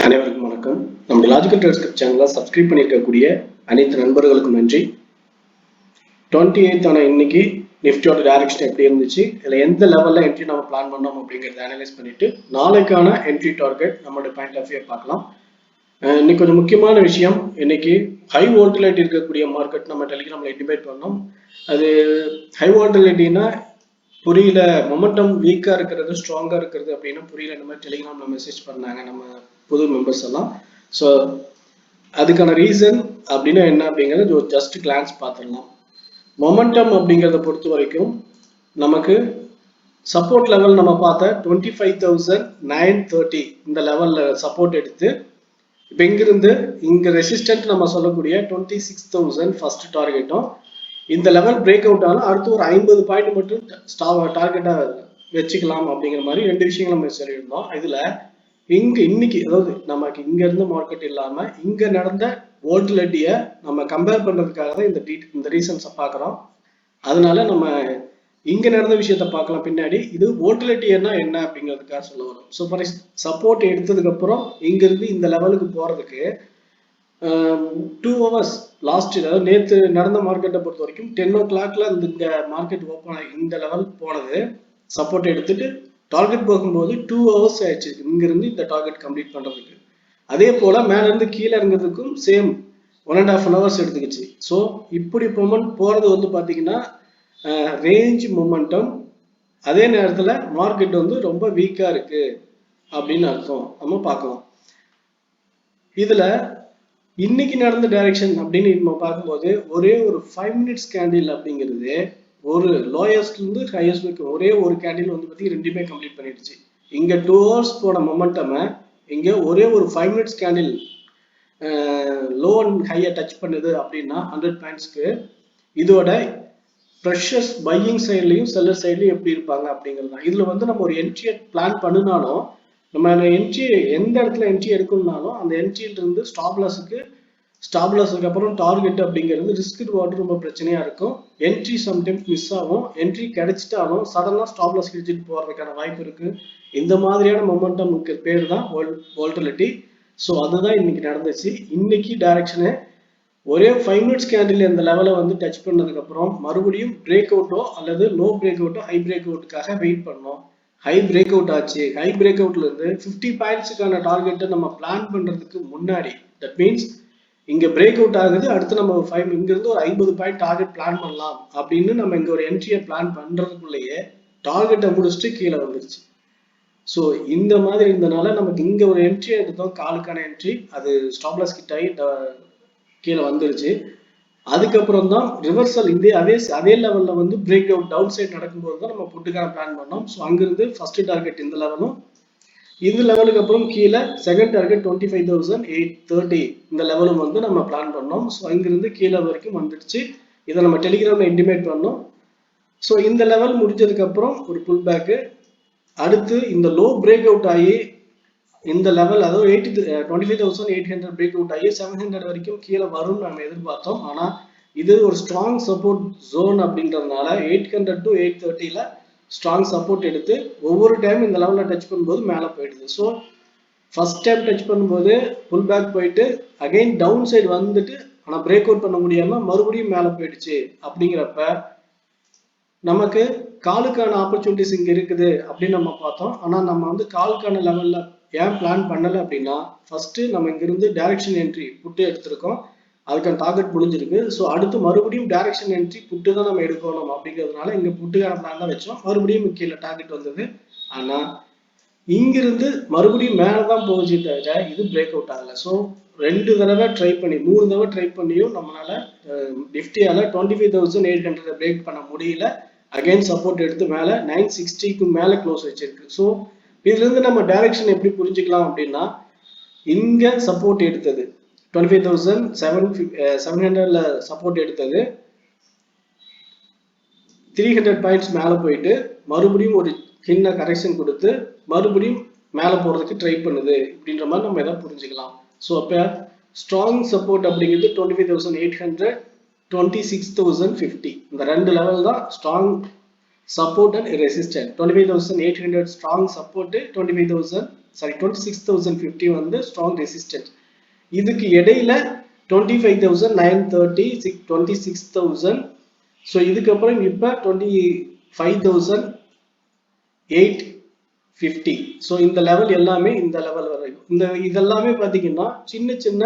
அனைவருக்கும் வணக்கம். நம்முடைய லாஜிக்கல் ட்ரேட் சேனலை சப்ஸ்கிரைப் பண்ணியிருக்கக்கூடிய அனைத்து நண்பர்களுக்கும் நன்றி. 28 இன்னைக்கு நிஃப்டியோட டைரக்ஷன் எப்படி இருந்துச்சு, இதில் எந்த லெவலில் என்ட்ரி நம்ம பிளான் பண்ணோம் அப்படிங்கிறத அனலைஸ் பண்ணிட்டு நாளைக்கான என்ட்ரி டார்கெட் நம்மளோட பாயிண்ட் ஆஃப் வியூ பார்க்கலாம். இன்னைக்கு கொஞ்சம் முக்கியமான விஷயம், இன்னைக்கு ஹை வோல்டிலிட்டி இருக்கக்கூடிய மார்க்கெட் நம்ம டெலிகிராமில் இன்டிமேட் பண்ணோம். அது ஹை வோல்டிலிட்டினா புரியல, மொமெண்டம் வீக்காக இருக்கிறது ஸ்ட்ராங்காக இருக்கிறது அப்படின்னு புரியல. இந்த மாதிரி டெலிகிராமில் மெசேஜ் பண்ணாங்க நம்ம புது மெம்பர்ஸ் எல்லாம். ஸோ அதுக்கான ரீசன் அப்படின்னா என்ன அப்படிங்கிறது ஜஸ்ட் கிளான்ஸ் பார்த்துடலாம். மொமெண்டம் அப்படிங்கிறத பொறுத்த வரைக்கும் நமக்கு சப்போர்ட் லெவல் நம்ம பார்த்த 25,930 இந்த லெவலில் சப்போர்ட் எடுத்து இப்போ இங்கிருந்து இங்கே ரெசிஸ்டன்ட் நம்ம சொல்லக்கூடிய 26,000 ஃபர்ஸ்ட் டார்கெட்டும் இந்த லெவல் பிரேக் அவுட் ஆனால் அடுத்து ஒரு 50 பாயிண்ட் மட்டும் டார்கெட்டாக வச்சுக்கலாம் அப்படிங்கிற மாதிரி ரெண்டு விஷயங்கள் நம்ம சொல்லியிருந்தோம். இதில் இன்னைக்கு அதாவது நமக்கு இங்க இருந்த மார்க்கெட் இல்லாம இங்க நடந்த வோல்டிலிட்டியை நம்ம கம்பேர் பண்றதுக்காக தான் இந்த ரீசன்ஸை பார்க்குறோம். அதனால நம்ம இங்க நடந்த விஷயத்த பார்க்கலாம் பின்னாடி. இது வோல்டிலிட்டினா என்ன அப்படிங்கிறதுக்காக சொல்ல வரும். ஸோ ஃபார் சப்போர்ட் எடுத்ததுக்கு அப்புறம் இங்க இருந்து இந்த லெவலுக்கு போறதுக்கு 2 hours லாஸ்ட், அதாவது நேற்று நடந்த மார்க்கெட்டை பொறுத்த வரைக்கும் 10 o'clock இந்த மார்க்கெட் ஓப்பன் இந்த லெவல் போனது சப்போர்ட் எடுத்துட்டு டார்கெட் போகும்போது 2 hours ஆயிடுச்சு இங்கிருந்து இந்த டார்கெட் கம்ப்ளீட் பண்றதுக்கு. அதே போல மேல இருந்து கீழே இறங்குறதுக்கும் சேம் 1.5 hours எடுத்துக்கிச்சு. ஸோ இப்படி மொமெண்ட் போறது வந்து பாத்தீங்கன்னா ரேஞ்ச் மொமெண்டம், அதே நேரத்துல மார்க்கெட் வந்து ரொம்ப வீக்கா இருக்கு அப்படின்னு அர்த்தம் நம்ம பார்க்கலாம். இதுல இன்னைக்கு நடந்த டைரக்ஷன் அப்படின்னு நம்ம பார்க்கும்போது ஒரே ஒரு 5 minutes கேண்டில் அப்படிங்கிறது ஒரு லோயஸ்ட்ல இருந்து ஹையஸ்ட் வரைக்கும் ஒரே ஒரு கேண்டில் வந்து பத்தி ரெண்டுமே கம்ப்ளீட் பண்ணிடுச்சு. இங்க 2 hours போன மொமெண்டம் இங்க ஒரே ஒரு 5 minutes கேண்டில் லோ அண்ட் ஹையை டச் பண்ணுது அப்படின்னா 100 பாயிண்ட்ஸ்க்கு இதோட ப்ரெஷர்ஸ் பையிங் சைட்லையும் செல்லர் சைட்லையும் எப்படி இருப்பாங்க அப்படிங்கிறது தான். இதுல வந்து நம்ம ஒரு என்ட்ரியை பிளான் பண்ணினாலும் நம்ம அந்த என்ட்ரி எந்த இடத்துல என்ட்ரி எடுக்கணும்னாலும் அந்த என்ட்ரியில இருந்து ஸ்டாப் லாஸுக்கு அப்புறம் டார்கெட் அப்படிங்கிறது ரிஸ்க் ரிவார்டு ரொம்ப பிரச்சனையா இருக்கும். என்ட்ரி சம்டைம்ஸ் மிஸ் ஆகும், என்ட்ரி கிடைச்சிட்டாலும் சடனா ஸ்டாப் லாஸ் கிழிச்சிட்டு போறதுக்கான வாய்ப்பு இருக்கு. இந்த மாதிரியான மொமெண்டமுக்கு பேர் தான் வோல்டிலிட்டி. ஸோ அதுதான் இன்னைக்கு நடந்துச்சு. இன்னைக்கு டைரக்ஷனு ஒரே 5 minutes கேண்டில் இந்த லெவலை வந்து டச் பண்ணதுக்கு அப்புறம் மறுபடியும் பிரேக் அவுட்டோ அல்லது லோ பிரேக் அவுட்டோ ஹை பிரேக் அவுட்டுக்காக வெயிட் பண்ணோம். ஹை பிரேக் அவுட் ஆச்சு. ஹை பிரேக் அவுட்ல இருந்து 50 பாயிண்ட்ஸுக்கான டார்கெட்டை நம்ம பிளான் பண்றதுக்கு முன்னாடி, தட் மீன்ஸ் இங்க பிரேக் அவுட் ஆகுது, அடுத்து நம்ம இங்க இருந்து ஒரு 50 பாயிண்ட் டார்கெட் பிளான் பண்ணலாம் அப்படின்னு நம்ம இங்க ஒரு என்ட்ரியை பிளான் பண்றதுக்குள்ளேயே டார்கெட்டை முடிச்சுட்டு கீழே வந்துருச்சு. ஸோ இந்த மாதிரி இருந்தனால நமக்கு இங்க ஒரு என்ட்ரி எடுத்தோம், காலுக்கான என்ட்ரி, அது ஸ்டாப்லாஸ் கிட்ட ஆகி கீழே வந்துருச்சு. அதுக்கப்புறம் தான் ரிவர்சல் அதே லெவல்ல வந்து பிரேக் அவுட் டவுன் சைட் நடக்கும்போது தான் நம்ம புட்டுக்கான பிளான் பண்ணோம். ஸோ அங்கிருந்து ஃபர்ஸ்ட் டார்கெட் இந்த லெவலும், இந்த லெவலுக்கு அப்புறம் கீழே செகண்ட் டார்கெட் 25,830 இந்த லெவலும் வந்து நம்ம பிளான் பண்ணோம். ஸோ இங்கிருந்து கீழே வரைக்கும் வந்துடுச்சு. இதை நம்ம டெலிகிராம்ல இன்டிமேட் பண்ணோம். ஸோ இந்த லெவல் முடிஞ்சதுக்கு அப்புறம் ஒரு புல் பேக்கு, அடுத்து இந்த லோ பிரேக் அவுட் ஆகி இந்த லெவல் அதாவது 25,800 பிரேக் அவுட் ஆகி 700 வரைக்கும் கீழே வரும்னு நம்ம எதிர்பார்த்தோம். ஆனா இது ஒரு ஸ்ட்ராங் சப்போர்ட் ஜோன் அப்படின்றதுனால 800 to 830ல ஸ்ட்ராங் சப்போர்ட் எடுத்து ஒவ்வொரு டைம் இந்த லெவலில் டச் பண்ணும்போது மேலே போயிடுது. ஸோ ஃபர்ஸ்ட் டைம் டச் பண்ணும்போது புல் பேக் போயிட்டு அகைன் டவுன் சைடு வந்துட்டு ஆனால் பிரேக் அவுட் பண்ண முடியாம மறுபடியும் மேலே போயிடுச்சு. அப்படிங்கிறப்ப நமக்கு காலுக்கான ஆப்பர்ச்சுனிட்டிஸ் இங்க இருக்குது அப்படின்னு நம்ம பார்த்தோம். ஆனா நம்ம வந்து காலுக்கான லெவல்ல ஏன் பிளான் பண்ணல அப்படின்னா, ஃபர்ஸ்ட் நம்ம இங்கிருந்து டைரக்ஷன் என்ட்ரி புட்டு எடுத்திருக்கோம், அதுக்கான டார்கெட் முடிஞ்சிருக்கு. ஸோ அடுத்து மறுபடியும் டைரக்ஷன் என்ட்ரி புட்டு தான் நம்ம எடுக்கணும் அப்படிங்கிறதுனால இங்க புட்டுக்கான பிளான் தான் வச்சோம். மறுபடியும் கீழே டார்கெட் வந்தது. ஆனா இங்கிருந்து மறுபடியும் மேலதான் போகுது தவிர இது பிரேக் அவுட் ஆகல. ஸோ 2 தடவை ட்ரை பண்ணி 3 தடவை ட்ரை பண்ணியும் நம்மளால நிஃப்டியால 25,800 பிரேக் பண்ண முடியல. அகைன் சப்போர்ட் எடுத்து மேல 960க்கு மேல க்ளோஸ் வச்சிருக்கு. ஸோ இதுல இருந்து நம்ம டைரக்ஷன் எப்படி புரிஞ்சுக்கலாம் அப்படின்னா, இங்க சப்போர்ட் எடுத்தது 25,700ல சப்போர்ட் எடுத்தது 300 பாயிண்ட்ஸ் மேல போயிட்டு மறுபடியும் ஒரு சின்ன கரெக்ஷன் கொடுத்து மறுபடியும் மேல போறதுக்கு ட்ரை பண்ணுது அப்படின்ற மாதிரி நம்ம எதாவது புரிஞ்சுக்கலாம். ஸோ அப்ப ஸ்ட்ராங் சப்போர்ட் அப்படிங்கிறது 25,800, 26,050 இந்த ரெண்டு லெவல் தான் strong support and resistance. 25,800 strong support, 25,050 26,050 வந்து ஸ்ட்ராங் ரெசிஸ்டன்ட். இதுக்கு இடையில 25,930, 26,000. ஸோ இதுக்கப்புறம் இப்போ 25,850. ஸோ இந்த லெவல் எல்லாமே இந்த லெவல் வரைக்கும் இதெல்லாமே பார்த்தீங்கன்னா சின்ன சின்ன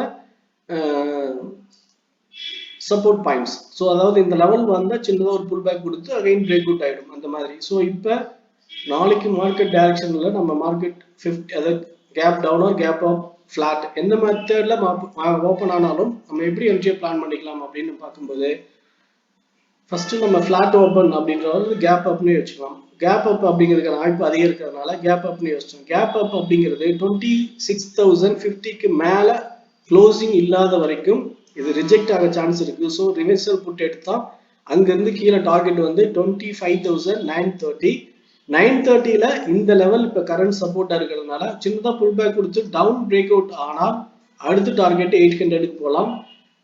சப்போர்ட் பாயிண்ட்ஸ். ஸோ அதாவது இந்த லெவல் வந்தால் சின்னதாக ஒரு புல் பேக் கொடுத்து அகைன் பிரேக் அவுட் ஆகிடும் அந்த மாதிரி. ஸோ இப்போ நாளைக்கு மார்க்கெட் டைரக்ஷனில் நம்ம மார்க்கெட் 50 அதாவது gap down or gap up flat எந்த மெத்தட்ல ஓப்பன் ஆனாலும் நம்ம எப்படி என்ட்ரியை பிளான் பண்ணிக்கலாம் அப்படின்னு பார்க்கும்போது ஃபர்ஸ்ட் நம்ம ஃபிளாட் ஓப்பன் அப்படின்றது கேப் அப்னு வச்சுக்கலாம். கேப் அப் அப்படிங்கிறதுக்கான வாய்ப்பு அதிகம் இருக்கிறதுனால கேப் அப்னு யோசிச்சோம். கேப் அப் அப்படிங்கிறது 26,050க்கு மேலே க்ளோசிங் இல்லாத வரைக்கும் இது ரிஜெக்ட் ஆக சான்ஸ் இருக்கு. ஸோ ரிவர்சல் புட் எடுத்தா அங்கிருந்து கீழே டார்கெட் வந்து 25,930. 930ல இந்த லெவல் இப்போ கரண்ட் சப்போர்ட்டா இருக்கிறதுனால சின்னதாக புல் பேக் கொடுத்து டவுன் பிரேக் அவுட் ஆனால் அடுத்த டார்கெட் 800க்கு போகலாம்.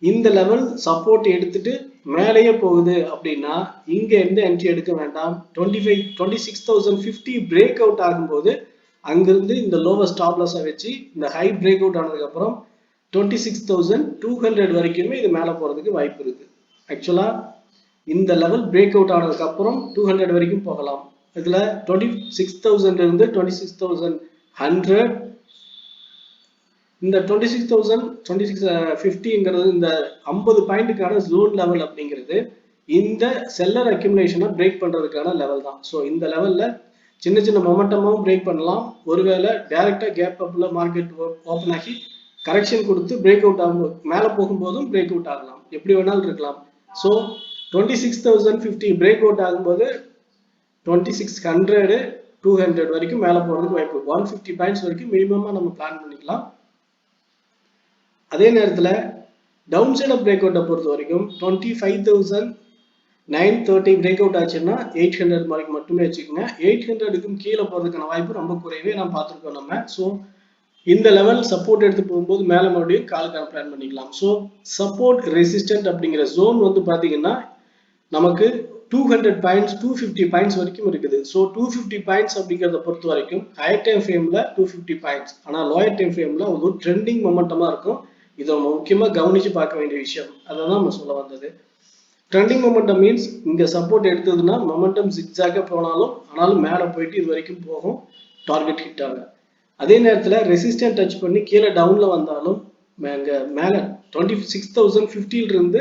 இந்த லெவல் சப்போர்ட் எடுத்துட்டு மேலேயே போகுது அப்படின்னா இங்க எந்த என்ட்ரி எடுக்க வேண்டாம். 26,050 பிரேக் அவுட் ஆகும்போது அங்கிருந்து இந்த லோவர் ஸ்டாப் லாஸை வச்சு இந்த ஹை பிரேக் அவுட் ஆனதுக்கு அப்புறம் 26,200 வரைக்குமே இது மேலே போறதுக்கு வாய்ப்பு இருக்கு. ஆக்சுவலா இந்த லெவல் பிரேக் அவுட் ஆனதுக்கு அப்புறம் 200 வரைக்கும் போகலாம். இதுல 26,000 இருந்து 26,100 இந்த 26,050ங்கிறது இந்த 50 பாயிண்ட்டுக்கான ஜோன் லெவல் அப்படிங்கிறது இந்த செல்லர் அக்யூமுலேஷனை பிரேக் பண்றதுக்கான லெவல் தான். ஸோ இந்த லெவல்ல சின்ன சின்ன மொமெண்டமும் பிரேக் பண்ணலாம். ஒருவேளை டைரக்டா கேப் அப்ல மார்க்கெட் ஓப்பன் ஆகி கரெக்ஷன் கொடுத்து பிரேக் அவுட் ஆகும்போது மேலே போகும்போதும் பிரேக் அவுட் ஆகலாம். எப்படி வேணாலும் இருக்கலாம். ஸோ 26,050 பிரேக் அவுட் ஆகும்போது 2600 200 வரைக்கும் மேலே போறதுக்கு வாய்ப்பு 150 பாயிண்ட்ஸ் வரைக்கும் மினிமமா நம்ம பிளான் பண்ணிக்கலாம். அதே நேரத்தில் டவுன் சைட் பிரேக் அவுட்டை பொறுத்த வரைக்கும் 25,930 பிரேக் அவுட் ஆச்சுன்னா 800 வரைக்கும் மட்டுமே வச்சுக்கோங்க. 800க்கும் கீழே போறதுக்கான வாய்ப்பு ரொம்ப குறைவே நம்ம பார்த்துருக்கோம் நம்ம. ஸோ இந்த லெவல் சப்போர்ட் எடுத்து போகும்போது மேலே மறுபடியும் காலுக்கான பிளான் பண்ணிக்கலாம். ஸோ சப்போர்ட் ரெசிஸ்டன்ட் அப்படிங்கிற ஜோன் வந்து பார்த்தீங்கன்னா நமக்கு 200 பாயிண்ட்ஸ் 250 பாயிண்ட்ஸ் வரைக்கும் இருக்குது. ஸோ 250 பாயிண்ட்ஸ் அப்படிங்கிறத பொறுத்த வரைக்கும் ஹையர் டைம் ஃப்ரேம்ல 250 பாயிண்ட்ஸ், ஆனால் லோயர் டைம் ஃப்ரேம்ல ஒரு ட்ரெண்டிங் மொமெண்டமா இருக்கும். இதை நம்ம முக்கியமாக கவனிச்சு பார்க்க வேண்டிய விஷயம். அதை தான் நம்ம சொல்ல வந்தது. ட்ரெண்டிங் மொமெண்டம் மீன்ஸ் இங்க சப்போர்ட் எடுத்ததுன்னா மொமெண்டம் ஜிக்ஸாக போனாலும் ஆனாலும் மேலே போயிட்டு இது வரைக்கும் போகும், டார்கெட் ஹிட் ஆகும். அதே நேரத்தில் ரெசிஸ்டன்ட் டச் பண்ணி கீழே டவுன்ல வந்தாலும் மேலே 26,050 இருந்து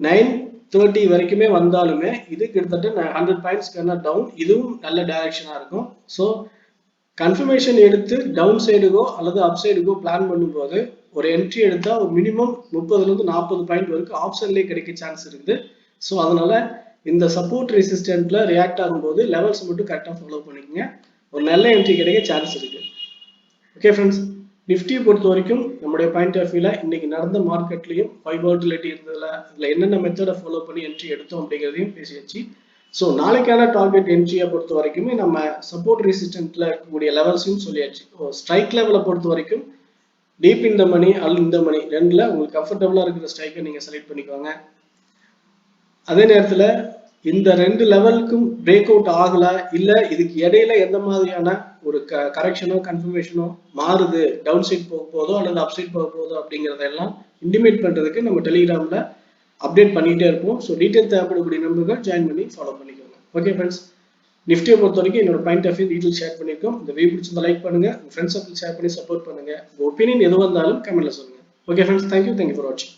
930 வரைக்குமே வந்தாலுமே இது கிட்டத்தட்ட 100 பாயிண்ட்ஸ்க்கான டவுன். இதுவும் நல்ல டைரக்ஷனா இருக்கும். ஸோ கன்ஃபர்மேஷன் எடுத்து டவுன் சைடுக்கோ அல்லது அப் சைடுக்கோ பிளான் பண்ணும்போது ஒரு என்ட்ரி எடுத்தா ஒரு மினிமம் 30லேருந்து 40 பாயிண்ட் வரைக்கும் ஆப்ஷன்லேயே கிடைக்க சான்ஸ் இருக்குது. ஸோ அதனால இந்த சப்போர்ட் ரெசிஸ்டன்ட்ல ரியாக்ட் ஆகும்போது லெவல்ஸ் மட்டும் கரெக்டாக ஃபாலோ பண்ணிக்கோங்க. ஒரு நல்ல என்ட்ரி கிடைக்க சான்ஸ் இருக்கு. ஓகே ஃப்ரெண்ட்ஸ், நிஃப்டியை பொறுத்த வரைக்கும் நம்முடைய பாயிண்ட் ஆஃப் வியூல இன்னைக்கு நடந்த மார்க்கெட்லையும் ஹை வாலட்டிலிட்டி இருந்ததுல இதுல என்னென்ன மெத்தடை ஃபாலோ பண்ணி என்ட்ரி எடுத்தோம் அப்படிங்கிறதையும் பேசியாச்சு. ஸோ நாளைக்கான டார்கெட் என்ட்ரியை பொறுத்த வரைக்குமே நம்ம சப்போர்ட் ரெசிஸ்டன்ட்ல இருக்கக்கூடிய லெவல்ஸையும் சொல்லியாச்சு. ஸ்ட்ரைக் லெவலை பொறுத்த வரைக்கும் டீப் இந்த மணி அல்ல இந்த மணி ரெண்டுல உங்களுக்கு கம்ஃபர்டபுளா இருக்கிற ஸ்ட்ரைக்கை நீங்க செலக்ட் பண்ணிக்கோங்க. அதே நேரத்துல இந்த ரெண்டு லெவலுக்கும் பிரேக் அவுட் ஆகல இல்ல இதுக்கு இடையில எந்த மாதிரியான ஒரு கரெக்ஷனோ கன்ஃபர்மேஷனோ மாறுது, டவுன் சைட் போக போதோ அல்லது அப் சைட் போக போதோ அப்படிங்கிறதெல்லாம் இன்டிமேட் பண்றதுக்கு நம்ம டெலிகிராம்ல அப்டேட் பண்ணிட்டே இருப்போம். ஸோ டீட்டெயில் தேவைப்படக்கூடிய நம்பர்கள் ஜாயின் பண்ணி ஃபாலோ பண்ணிக்கோங்க. ஓகே ஃப்ரெண்ட்ஸ், நிஃப்டியை பொறுத்த வரைக்கும் என்னோட point of view detail share பண்ணிருக்கோம். இந்த வீடியோ பிடிச்சிருந்தா லைக் பண்ணுங்க, உங்க ஃப்ரெண்ட்ஸ் சர்க்கிள் ஷேர் பண்ணி சப்போர்ட் பண்ணுங்க. உங்க ஒப்பீனியன் எது வந்தாலும் கமெண்ட்ல சொல்லுங்க. ஓகே ஃப்ரெண்ட்ஸ், தேங்க்யூ ஃபார் வாட்சிங்.